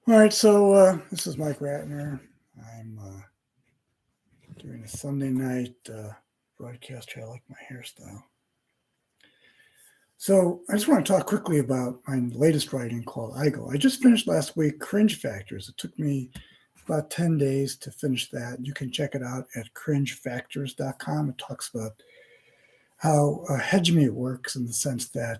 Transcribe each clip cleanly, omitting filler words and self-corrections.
All right, so this is Mike Ratner. I'm doing a Sunday night broadcast here. I like my hairstyle. So I just want to talk quickly about my latest writing called IGO. I just finished last week Cringe Factors. It took me about 10 days to finish that. You can check it out at cringefactors.com. It talks about how hegemony works in the sense that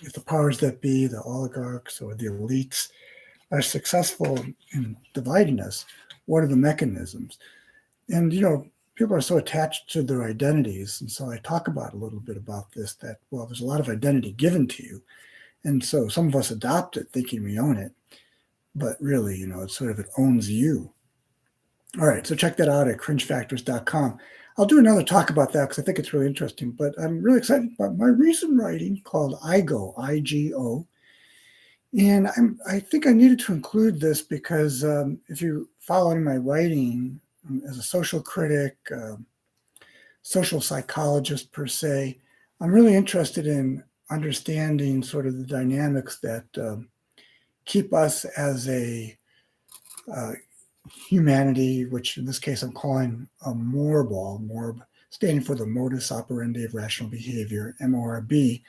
if the powers that be, the oligarchs or the elites, are successful in dividing us, what are the mechanisms? And, people are so attached to their identities. And so I talk about a little bit about this that, well, there's a lot of identity given to you. And so some of us adopt it thinking we own it. But really, it's sort of it owns you. All right. So check that out at cringefactors.com. I'll do another talk about that because I think it's really interesting. But I'm really excited about my recent writing called IGO, IGO. And I think I needed to include this because if you follow my writing as a social critic, social psychologist per se, I'm really interested in understanding sort of the dynamics that keep us as a uh, humanity, which in this case I'm calling a MORB standing for the modus operandi of rational behavior, MORB,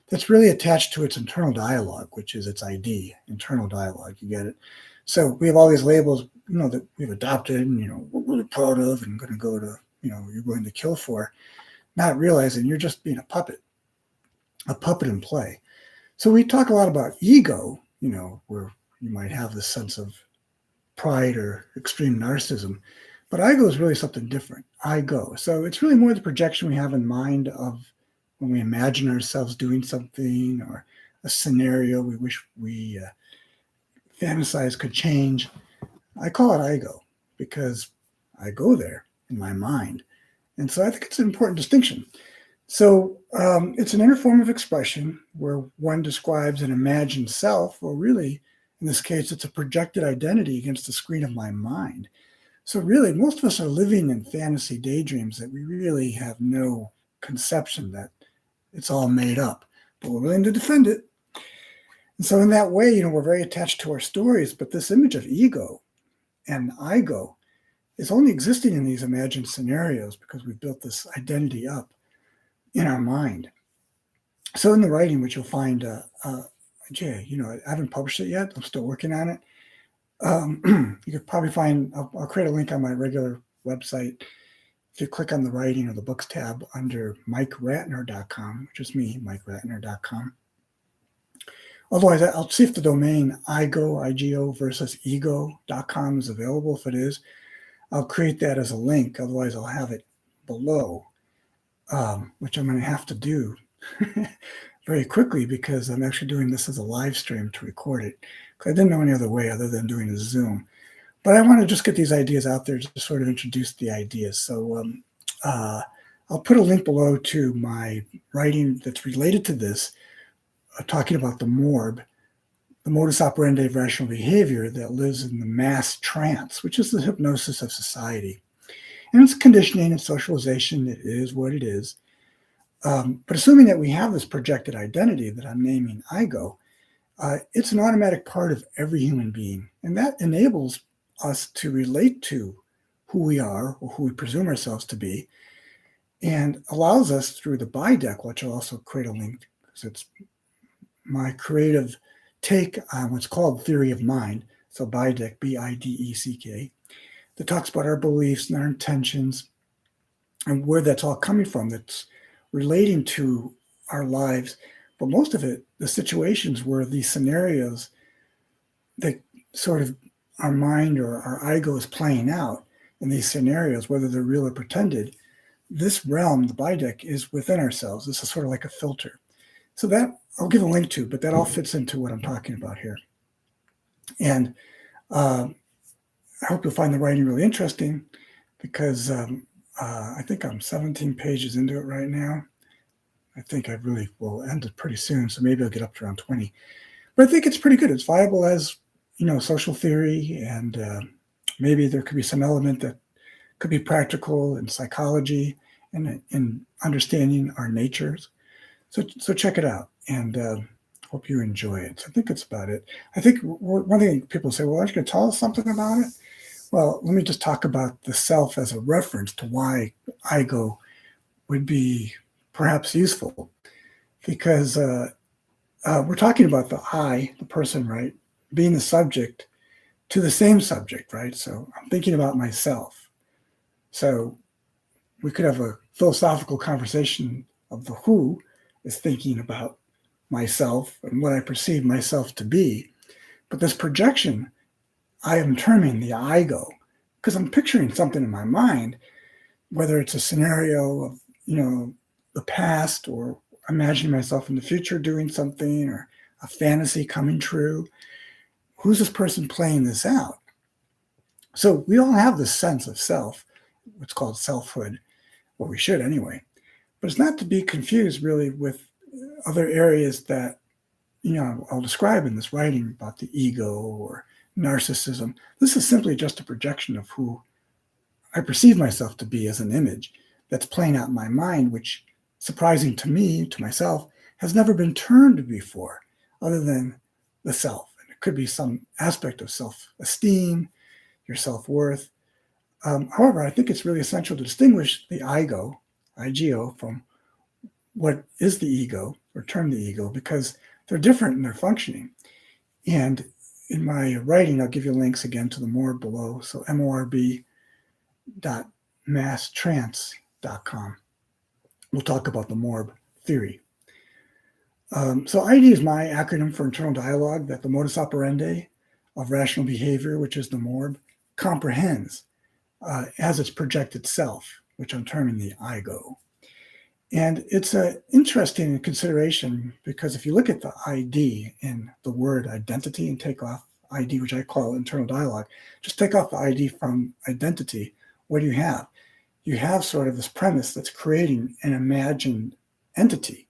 that's really attached to its internal dialogue, which is its ID, internal dialogue. You get it? So we have all these labels, that we've adopted and, we're really proud of and going to go to, you're going to kill for, not realizing you're just being a puppet in play. So we talk a lot about ego, where you might have this sense of pride or extreme narcissism. But ego is really something different. Ego. So it's really more the projection we have in mind of when we imagine ourselves doing something or a scenario we wish we fantasize could change. I call it ego because I go there in my mind. And so I think it's an important distinction. So it's an inner form of expression where one describes an imagined self, or really, in this case, it's a projected identity against the screen of my mind. So really, most of us are living in fantasy daydreams that we really have no conception that it's all made up, but we're willing to defend it. And so in that way, we're very attached to our stories, but this image of ego and IGO is only existing in these imagined scenarios because we've built this identity up in our mind. So in the writing, which you'll find, Jay, I haven't published it yet. I'm still working on it. You could probably find, I'll create a link on my regular website. If you click on the writing or the books tab under MikeRatner.com, which is me, MikeRatner.com. Otherwise, I'll see if the domain IGO versus ego.com is available. If it is, I'll create that as a link. Otherwise, I'll have it below, which I'm going to have to do very quickly because I'm actually doing this as a live stream to record it. Because I didn't know any other way other than doing a Zoom. But I want to just get these ideas out there to sort of introduce the ideas. So I'll put a link below to my writing that's related to this, talking about the MORB, the modus operandi of rational behavior that lives in the mass trance, which is the hypnosis of society. And it's conditioning and socialization. It is what it is. But assuming that we have this projected identity that I'm naming IGO, it's an automatic part of every human being. And that enables us to relate to who we are or who we presume ourselves to be, and allows us through the BIDEC, which I'll also create a link because it's my creative take on what's called theory of mind. So BIDEC, BIDECK, that talks about our beliefs and our intentions and where that's all coming from, that's relating to our lives. But most of it, the situations where these scenarios that sort of our mind or our ego is playing out in these scenarios, whether they're real or pretended, this realm, the BIDEC, is within ourselves. This is sort of like a filter. So that I'll give a link to, but that all fits into what I'm talking about here. And I hope you'll find the writing really interesting because I think I'm 17 pages into it right now. I think I really will end it pretty soon, so maybe I'll get up to around 20. But I think it's pretty good. It's viable as, social theory, and maybe there could be some element that could be practical in psychology and in understanding our natures. So check it out. And Hope you enjoy it. I think it's about it. I think one thing people say, well, aren't you going to tell us something about it? Well, let me just talk about the self as a reference to why IGO would be perhaps useful, because we're talking about the I, the person, right, being the subject to the same subject, right? So I'm thinking about myself. So we could have a philosophical conversation of the who is thinking about myself and what I perceive myself to be. But this projection, I am terming the IGO, because I'm picturing something in my mind, whether it's a scenario of, the past, or imagining myself in the future doing something, or a fantasy coming true. Who's this person playing this out? So we all have this sense of self, what's called selfhood, or we should anyway. But it's not to be confused really with other areas that, I'll describe in this writing about the ego or narcissism. This is simply just a projection of who I perceive myself to be as an image that's playing out in my mind, which, surprising to me, to myself, has never been turned before, other than the self. And it could be some aspect of self-esteem, your self-worth. However, I think it's really essential to distinguish the IGO, from what is the ego, or term the ego, because they're different in their functioning. And in my writing, I'll give you links again to the MORB below. So morb.masstrance.com. We'll talk about the MORB theory. So ID is my acronym for internal dialogue that the modus operandi of rational behavior, which is the MORB, comprehends as its projected self, which I'm terming the IGO. And it's an interesting consideration, because if you look at the ID in the word identity and take off ID, which I call internal dialogue, just take off the ID from identity, what do you have? You have sort of this premise that's creating an imagined entity.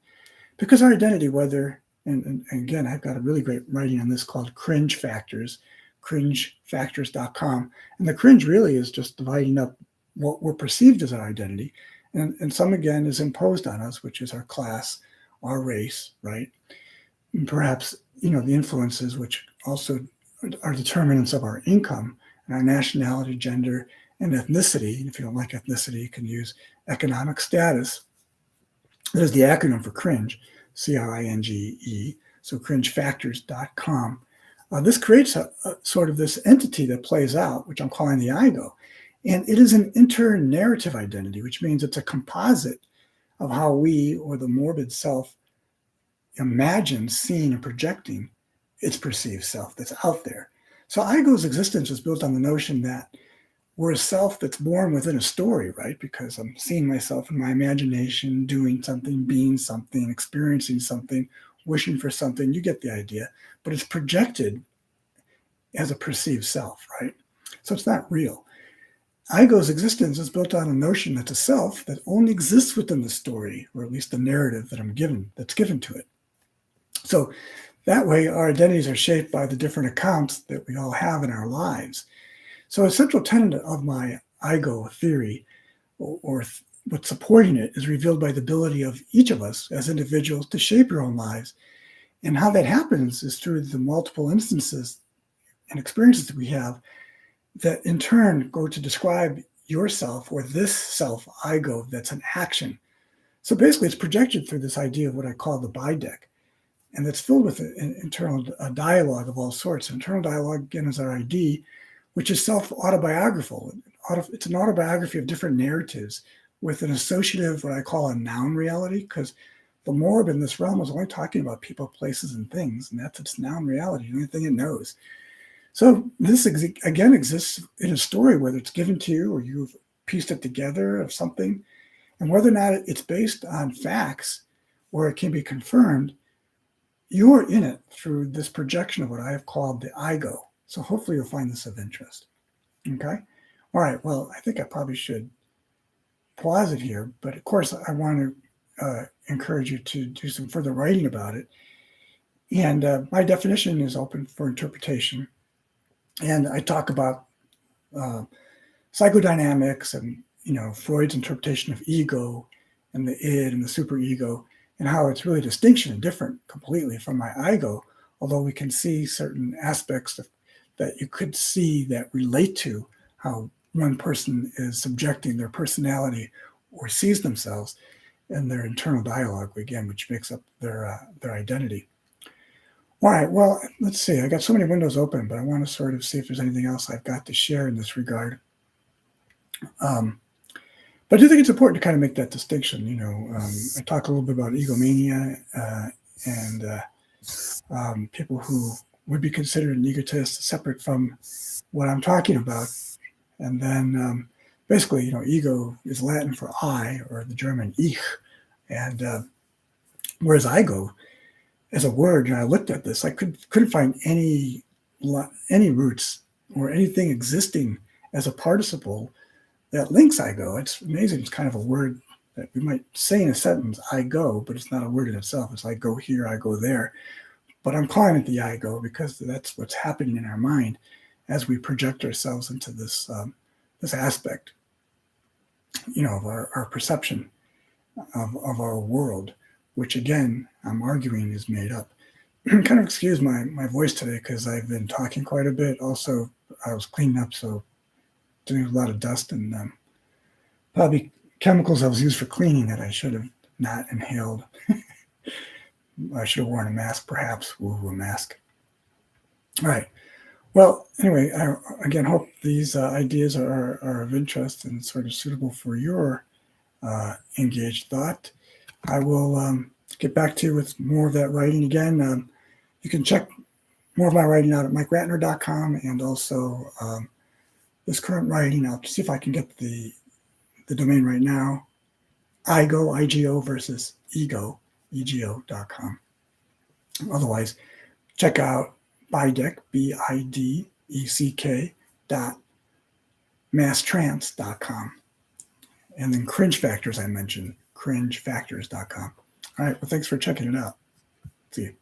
Because our identity, whether, and again, I've got a really great writing on this called Cringe Factors, cringefactors.com. And the cringe really is just dividing up what we're perceived as our identity. And some, again, is imposed on us, which is our class, our race, right? And perhaps, the influences, which also are determinants of our income and our nationality, gender, and ethnicity. And if you don't like ethnicity, you can use economic status. That is the acronym for cringe, CRINGE, so cringefactors.com. This creates a sort of this entity that plays out, which I'm calling the IGO. And it is an inter-narrative identity, which means it's a composite of how we, or the morbid self, imagines, seeing, and projecting its perceived self that's out there. So IGO's existence is built on the notion that we're a self that's born within a story, right? Because I'm seeing myself in my imagination, doing something, being something, experiencing something, wishing for something. You get the idea. But it's projected as a perceived self, right? So it's not real. IGO's existence is built on a notion that the self that only exists within the story, or at least the narrative that's given to it. So that way, our identities are shaped by the different accounts that we all have in our lives. So a central tenet of my IGO theory, or what's supporting it, is revealed by the ability of each of us as individuals to shape your own lives. And how that happens is through the multiple instances and experiences that we have that in turn go to describe yourself, or this self, IGO, that's an action. So basically, it's projected through this idea of what I call the BIDEC, and that's filled with an internal dialogue of all sorts. Internal dialogue, again, is our ID, which is self-autobiographical. It's an autobiography of different narratives with an associative, what I call a noun reality, because the morb in this realm is only talking about people, places, and things, and that's its noun reality, the only thing it knows. So this, again, exists in a story, whether it's given to you or you've pieced it together of something, and whether or not it's based on facts or it can be confirmed, you're in it through this projection of what I have called the IGO. So hopefully you'll find this of interest. Okay? All right, well, I think I probably should pause it here, but of course I want to encourage you to do some further writing about it. And my definition is open for interpretation. And I talk about psychodynamics and, Freud's interpretation of ego and the id and the superego. and how it's really distinction and different completely from my IGO, although we can see certain aspects that you could see that relate to how one person is subjecting their personality or sees themselves and their internal dialogue, again, which makes up their identity. All right, well, let's see. I got so many windows open, but I want to sort of see if there's anything else I've got to share in this regard. But I do think it's important to kind of make that distinction. I talk a little bit about egomania and people who would be considered an egotist, separate from what I'm talking about. And then basically, ego is Latin for I, or the German ich. And whereas IGO, as a word, I looked at this, I couldn't find any roots or anything existing as a participle that links IGO. It's amazing. It's kind of a word that we might say in a sentence, I go, but it's not a word in itself. It's I go here, I go there. But I'm calling it the IGO because that's what's happening in our mind as we project ourselves into this aspect, of our perception of our world, which again, I'm arguing is made up. Kind of excuse my voice today because I've been talking quite a bit. Also, I was cleaning up, so doing a lot of dust and probably chemicals I was used for cleaning that I should have not inhaled. I should have worn a mask, perhaps. Ooh, a mask. All right. Well, anyway, I again hope these ideas are of interest and sort of suitable for your engaged thought. I will get back to you with more of that writing again. You can check more of my writing out at MikeRatner.com, and also this current writing. I'll see if I can get the domain right now. IGO versus ego, EGO.com. Otherwise, check out BIDEC, BIDECK .masstrance.com. And then Cringe Factors I mentioned, cringefactors.com. All right, well, thanks for checking it out. See you.